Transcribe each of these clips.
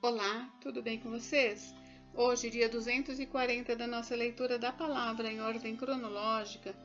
Olá, tudo bem com vocês? Hoje, dia 240 da nossa leitura da palavra em ordem cronológica,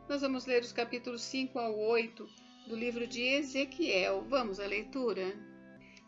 nós vamos ler os capítulos 5 ao 8 do livro de Ezequiel. Vamos à leitura?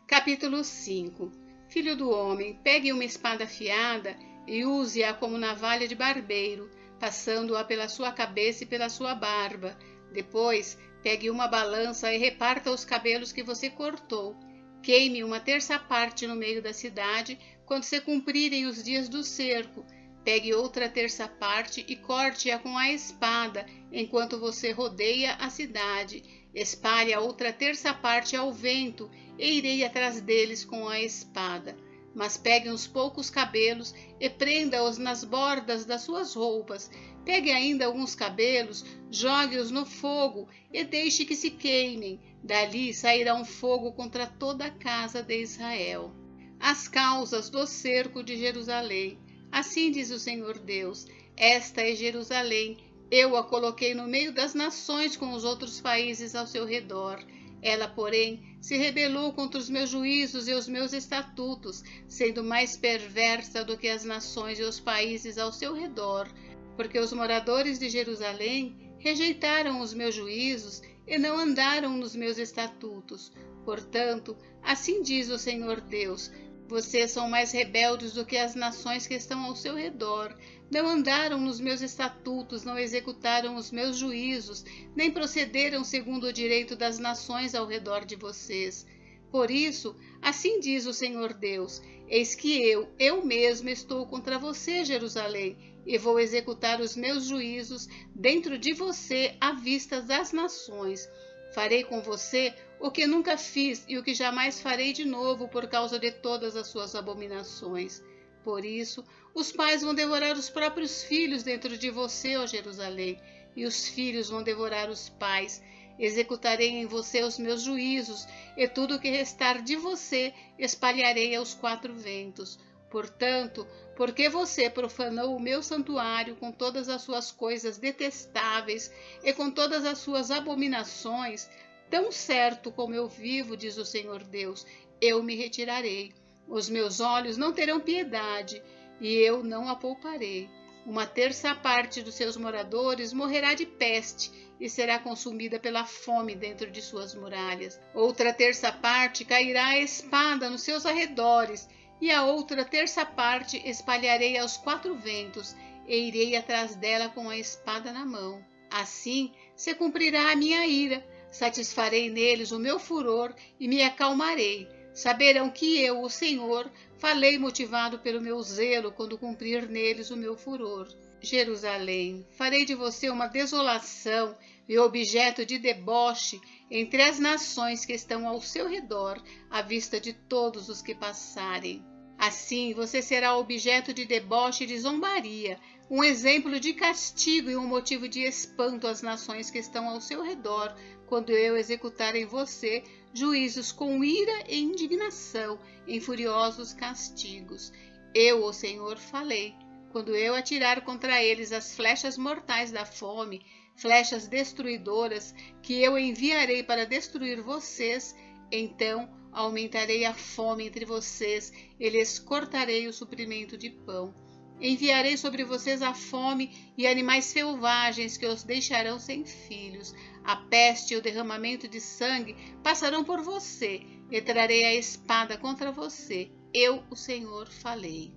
Capítulo 5. Filho do homem, pegue uma espada afiada e use-a como navalha de barbeiro, passando-a pela sua cabeça e pela sua barba. Depois, pegue uma balança e reparta os cabelos que você cortou. Queime uma terça parte no meio da cidade, quando se cumprirem os dias do cerco. Pegue outra terça parte e corte-a com a espada, enquanto você rodeia a cidade. Espalhe a outra terça parte ao vento, e irei atrás deles com a espada. Mas pegue uns poucos cabelos e prenda-os nas bordas das suas roupas. Pegue ainda alguns cabelos, jogue-os no fogo e deixe que se queimem. Dali sairá um fogo contra toda a casa de Israel. As causas do cerco de Jerusalém. Assim diz o Senhor Deus: esta é Jerusalém. Eu a coloquei no meio das nações com os outros países ao seu redor. Ela, porém, se rebelou contra os meus juízos e os meus estatutos, sendo mais perversa do que as nações e os países ao seu redor, porque os moradores de Jerusalém rejeitaram os meus juízos e não andaram nos meus estatutos. Portanto, assim diz o Senhor Deus: vocês são mais rebeldes do que as nações que estão ao seu redor. Não andaram nos meus estatutos, não executaram os meus juízos, nem procederam segundo o direito das nações ao redor de vocês. Por isso, assim diz o Senhor Deus: eis que eu mesmo estou contra você, Jerusalém, e vou executar os meus juízos dentro de você à vista das nações. Farei com você o que nunca fiz e o que jamais farei de novo por causa de todas as suas abominações. Por isso, os pais vão devorar os próprios filhos dentro de você, ó Jerusalém, e os filhos vão devorar os pais. Executarei em você os meus juízos, e tudo o que restar de você espalharei aos quatro ventos. Portanto, porque você profanou o meu santuário com todas as suas coisas detestáveis e com todas as suas abominações, tão certo como eu vivo, diz o Senhor Deus, eu me retirarei. Os meus olhos não terão piedade, e eu não a pouparei. Uma terça parte dos seus moradores morrerá de peste e será consumida pela fome dentro de suas muralhas. Outra terça parte cairá a espada nos seus arredores, e a outra terça parte espalharei aos quatro ventos, e irei atrás dela com a espada na mão. Assim se cumprirá a minha ira, satisfarei neles o meu furor e me acalmarei. Saberão que eu, o Senhor, falei motivado pelo meu zelo quando cumprir neles o meu furor. Jerusalém, farei de você uma desolação e objeto de deboche entre as nações que estão ao seu redor, à vista de todos os que passarem. Assim você será objeto de deboche e de zombaria, um exemplo de castigo e um motivo de espanto às nações que estão ao seu redor, quando eu executar em você juízos com ira e indignação, em furiosos castigos. Eu, o Senhor, falei, quando eu atirar contra eles as flechas mortais da fome, flechas destruidoras, que eu enviarei para destruir vocês, então aumentarei a fome entre vocês e lhes cortarei o suprimento de pão. Enviarei sobre vocês a fome e animais selvagens que os deixarão sem filhos. A peste e o derramamento de sangue passarão por você, e trarei a espada contra você. Eu, o Senhor, falei.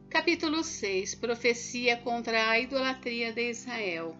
Capítulo 6. Profecia contra a idolatria de Israel.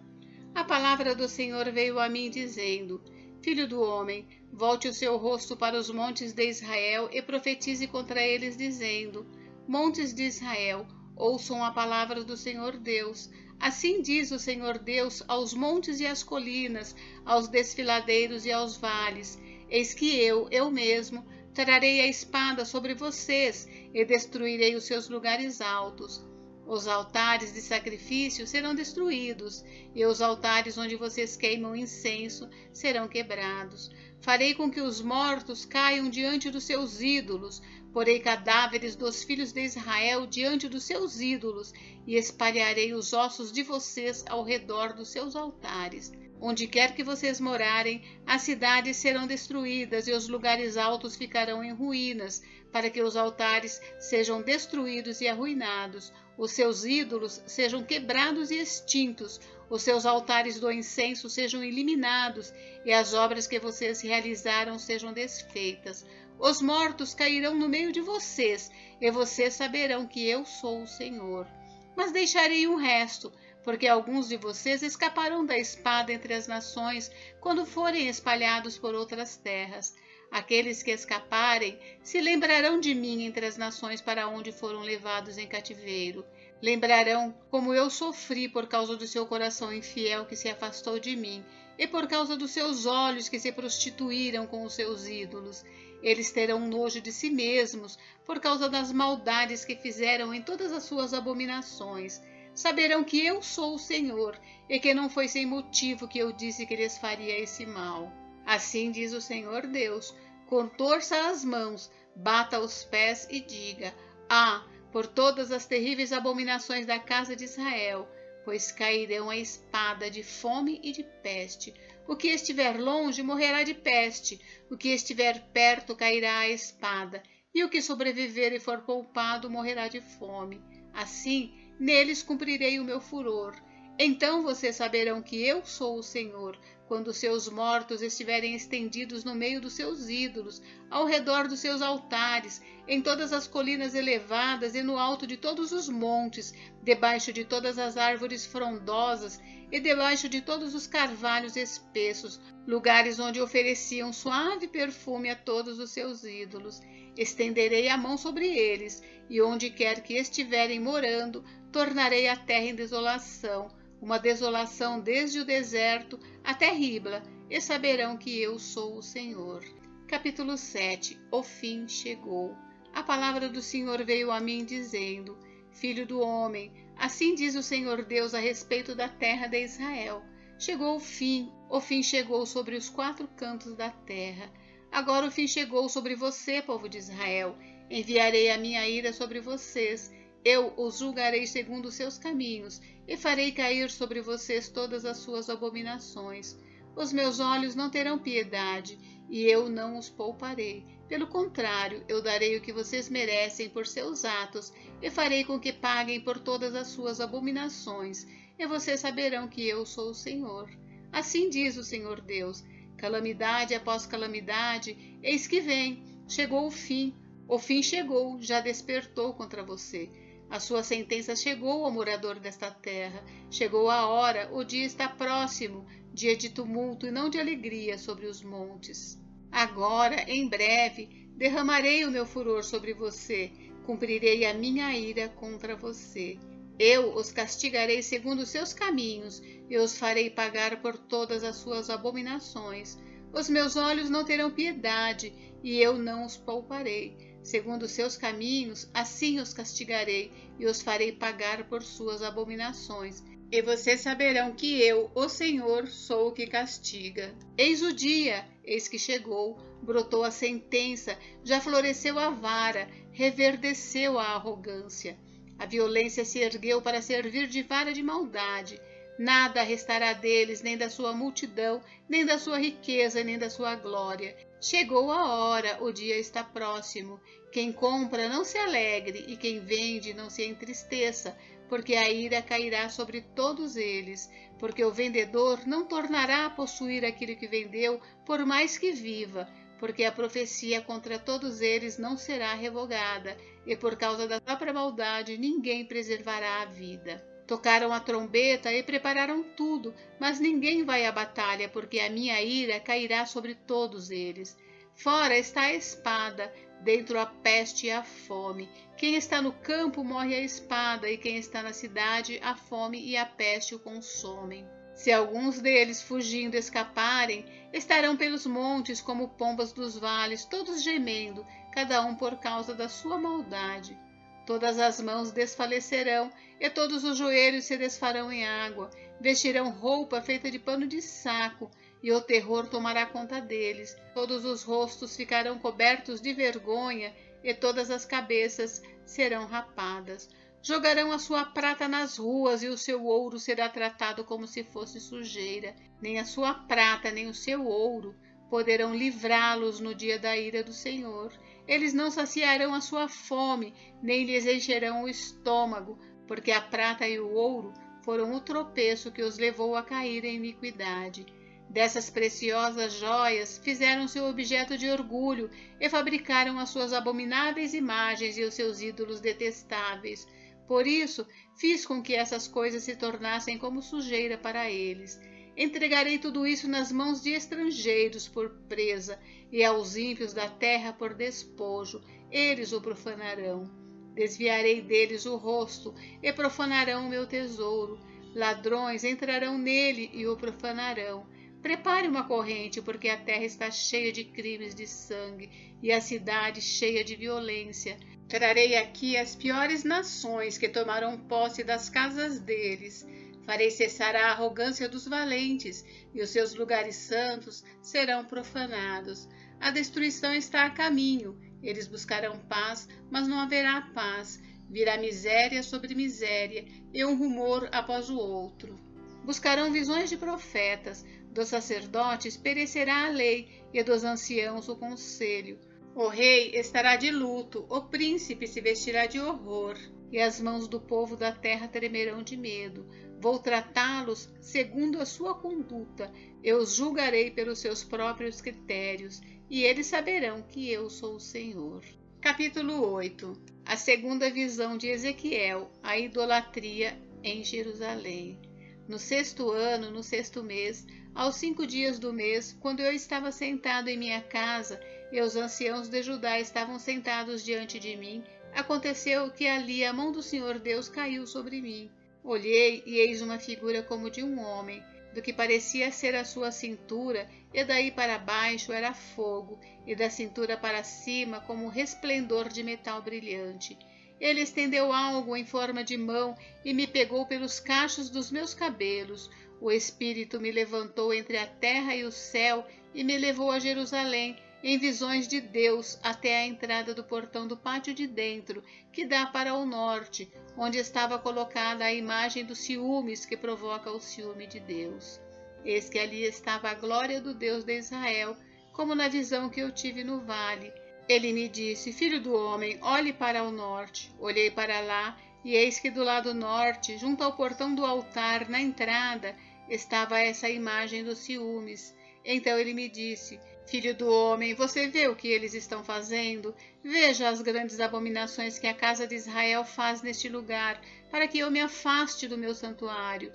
A palavra do Senhor veio a mim dizendo: Filho do homem, volte o seu rosto para os montes de Israel e profetize contra eles, dizendo: Montes de Israel, ouçam a palavra do Senhor Deus. Assim diz o Senhor Deus aos montes e às colinas, aos desfiladeiros e aos vales: eis que eu mesmo, trarei a espada sobre vocês e destruirei os seus lugares altos. Os altares de sacrifício serão destruídos, e os altares onde vocês queimam incenso serão quebrados. Farei com que os mortos caiam diante dos seus ídolos, porei cadáveres dos filhos de Israel diante dos seus ídolos, e espalharei os ossos de vocês ao redor dos seus altares. Onde quer que vocês morarem, as cidades serão destruídas e os lugares altos ficarão em ruínas, para que os altares sejam destruídos e arruinados, os seus ídolos sejam quebrados e extintos, os seus altares do incenso sejam eliminados e as obras que vocês realizaram sejam desfeitas. Os mortos cairão no meio de vocês e vocês saberão que eu sou o Senhor. Mas deixarei um resto, porque alguns de vocês escaparão da espada entre as nações quando forem espalhados por outras terras. Aqueles que escaparem se lembrarão de mim entre as nações para onde foram levados em cativeiro. Lembrarão como eu sofri por causa do seu coração infiel que se afastou de mim, e por causa dos seus olhos que se prostituíram com os seus ídolos. Eles terão nojo de si mesmos por causa das maldades que fizeram em todas as suas abominações. Saberão que eu sou o Senhor, e que não foi sem motivo que eu disse que lhes faria esse mal. Assim diz o Senhor Deus: contorça as mãos, bata os pés e diga: ah, por todas as terríveis abominações da casa de Israel, pois cairão a espada de fome e de peste. O que estiver longe morrerá de peste, o que estiver perto cairá a espada, e o que sobreviver e for poupado morrerá de fome. Assim, neles cumprirei o meu furor. Então vocês saberão que eu sou o Senhor, quando seus mortos estiverem estendidos no meio dos seus ídolos, ao redor dos seus altares, em todas as colinas elevadas e no alto de todos os montes, debaixo de todas as árvores frondosas e debaixo de todos os carvalhos espessos, lugares onde ofereciam suave perfume a todos os seus ídolos. Estenderei a mão sobre eles, e onde quer que estiverem morando, tornarei a terra em desolação, uma desolação desde o deserto até Ribla, e saberão que eu sou o Senhor. Capítulo 7. O fim chegou. A palavra do Senhor veio a mim dizendo: Filho do homem, assim diz o Senhor Deus a respeito da terra de Israel. Chegou o fim chegou sobre os 4 cantos da terra. Agora o fim chegou sobre você, povo de Israel. Enviarei a minha ira sobre vocês. Eu os julgarei segundo os seus caminhos, e farei cair sobre vocês todas as suas abominações. Os meus olhos não terão piedade, e eu não os pouparei. Pelo contrário, eu darei o que vocês merecem por seus atos, e farei com que paguem por todas as suas abominações, e vocês saberão que eu sou o Senhor. Assim diz o Senhor Deus: calamidade após calamidade, eis que vem. Chegou o fim chegou, já despertou contra você. A sua sentença chegou ao morador desta terra. Chegou a hora, o dia está próximo, dia de tumulto e não de alegria sobre os montes. Agora, em breve, derramarei o meu furor sobre você, cumprirei a minha ira contra você. Eu os castigarei segundo os seus caminhos, e os farei pagar por todas as suas abominações. Os meus olhos não terão piedade, e eu não os pouparei. Segundo os seus caminhos, assim os castigarei, e os farei pagar por suas abominações. E vocês saberão que eu, o Senhor, sou o que castiga. Eis o dia, eis que chegou, brotou a sentença, já floresceu a vara, reverdeceu a arrogância. A violência se ergueu para servir de vara de maldade. Nada restará deles, nem da sua multidão, nem da sua riqueza, nem da sua glória. Chegou a hora, o dia está próximo. Quem compra não se alegre, e quem vende não se entristeça, porque a ira cairá sobre todos eles, porque o vendedor não tornará a possuir aquilo que vendeu, por mais que viva, porque a profecia contra todos eles não será revogada, e por causa da própria maldade ninguém preservará a vida. Tocaram a trombeta e prepararam tudo, mas ninguém vai à batalha, porque a minha ira cairá sobre todos eles. Fora está a espada, dentro a peste e a fome. Quem está no campo morre à espada, e quem está na cidade, a fome e a peste o consomem. Se alguns deles fugindo escaparem, estarão pelos montes como pombas dos vales, todos gemendo, cada um por causa da sua maldade. Todas as mãos desfalecerão, e todos os joelhos se desfarão em água. Vestirão roupa feita de pano de saco, e o terror tomará conta deles. Todos os rostos ficarão cobertos de vergonha, e todas as cabeças serão rapadas. Jogarão a sua prata nas ruas, e o seu ouro será tratado como se fosse sujeira. Nem a sua prata, nem o seu ouro poderão livrá-los no dia da ira do Senhor. Eles não saciarão a sua fome, nem lhes encherão o estômago, porque a prata e o ouro foram o tropeço que os levou a cair em iniquidade. Dessas preciosas joias fizeram seu objeto de orgulho e fabricaram as suas abomináveis imagens e os seus ídolos detestáveis. Por isso, fiz com que essas coisas se tornassem como sujeira para eles. Entregarei tudo isso nas mãos de estrangeiros por presa, e aos ímpios da terra por despojo. Eles o profanarão. Desviarei deles o rosto, e profanarão o meu tesouro. Ladrões entrarão nele e o profanarão. Prepare uma corrente, porque a terra está cheia de crimes de sangue, e a cidade cheia de violência. Trarei aqui as piores nações que tomarão posse das casas deles. Farei cessar a arrogância dos valentes, e os seus lugares santos serão profanados. A destruição está a caminho. Eles buscarão paz, mas não haverá paz. Virá miséria sobre miséria, e um rumor após o outro. Buscarão visões de profetas. Dos sacerdotes perecerá a lei, e dos anciãos o conselho. O rei estará de luto, o príncipe se vestirá de horror, e as mãos do povo da terra tremerão de medo. Vou tratá-los segundo a sua conduta, eu os julgarei pelos seus próprios critérios, e eles saberão que eu sou o Senhor. Capítulo 8. A segunda visão de Ezequiel, a idolatria em Jerusalém. No 6º ano, no 6º mês, aos 5 dias do mês, quando eu estava sentado em minha casa, e os anciãos de Judá estavam sentados diante de mim, aconteceu que ali a mão do Senhor Deus caiu sobre mim. Olhei, e eis uma figura como de um homem, do que parecia ser a sua cintura, e daí para baixo era fogo, e da cintura para cima como resplendor de metal brilhante. Ele estendeu algo em forma de mão e me pegou pelos cachos dos meus cabelos. O Espírito me levantou entre a terra e o céu e me levou a Jerusalém, em visões de Deus, até a entrada do portão do pátio de dentro, que dá para o norte, onde estava colocada a imagem dos ciúmes que provoca o ciúme de Deus. Eis que ali estava a glória do Deus de Israel, como na visão que eu tive no vale. Ele me disse: Filho do homem, olhe para o norte. Olhei para lá, e eis que do lado norte, junto ao portão do altar, na entrada, estava essa imagem dos ciúmes. Então ele me disse: Filho do homem, você vê o que eles estão fazendo? Veja as grandes abominações que a casa de Israel faz neste lugar, para que eu me afaste do meu santuário,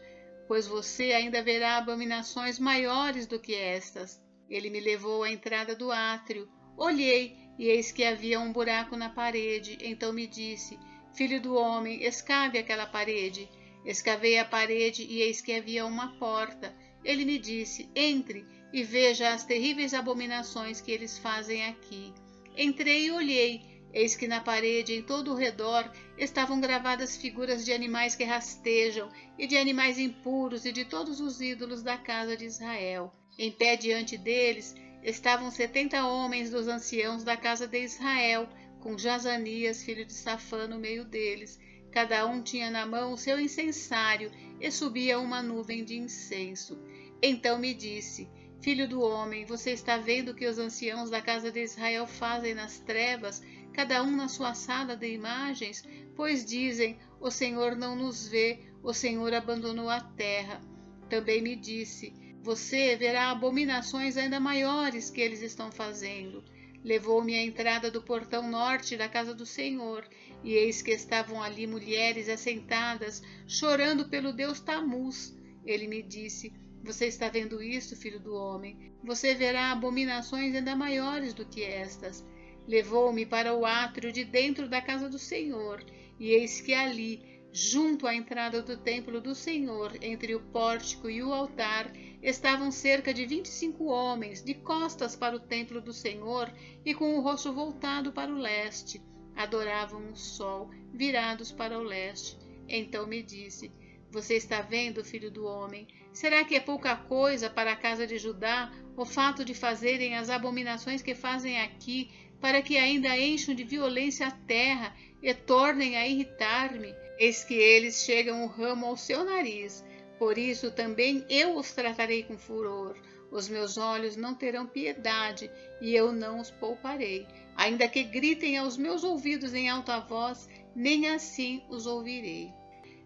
pois você ainda verá abominações maiores do que estas. Ele me levou à entrada do átrio. Olhei, e eis que havia um buraco na parede. Então me disse: Filho do homem, escave aquela parede. Escavei a parede, e eis que havia uma porta. Ele me disse: Entre e veja as terríveis abominações que eles fazem aqui. Entrei e olhei, eis que na parede, em todo o redor, estavam gravadas figuras de animais que rastejam, e de animais impuros, e de todos os ídolos da casa de Israel. Em pé diante deles estavam 70 homens dos anciãos da casa de Israel, com Jazanias, filho de Safã, no meio deles. Cada um tinha na mão o seu incensário, e subia uma nuvem de incenso. Então me disse: Filho do homem, você está vendo o que os anciãos da casa de Israel fazem nas trevas, cada um na sua sala de imagens? Pois dizem: o Senhor não nos vê, o Senhor abandonou a terra. Também me disse: você verá abominações ainda maiores que eles estão fazendo. Levou-me à entrada do portão norte da casa do Senhor, e eis que estavam ali mulheres assentadas, chorando pelo deus Tamuz. Ele me disse: você está vendo isso, filho do homem? Você verá abominações ainda maiores do que estas. Levou-me para o átrio de dentro da casa do Senhor, e eis que ali, junto à entrada do templo do Senhor, entre o pórtico e o altar, estavam cerca de 25 homens, de costas para o templo do Senhor e com o rosto voltado para o leste. Adoravam o sol, virados para o leste. Então me disse: você está vendo, filho do homem? Será que é pouca coisa para a casa de Judá o fato de fazerem as abominações que fazem aqui, para que ainda encham de violência a terra e tornem a irritar-me? Eis que eles chegam o ramo ao seu nariz, por isso também eu os tratarei com furor. Os meus olhos não terão piedade, e eu não os pouparei. Ainda que gritem aos meus ouvidos em alta voz, nem assim os ouvirei.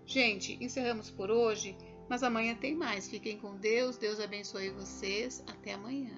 Gente, encerramos por hoje, mas amanhã tem mais. Fiquem com Deus, Deus abençoe vocês. Até amanhã.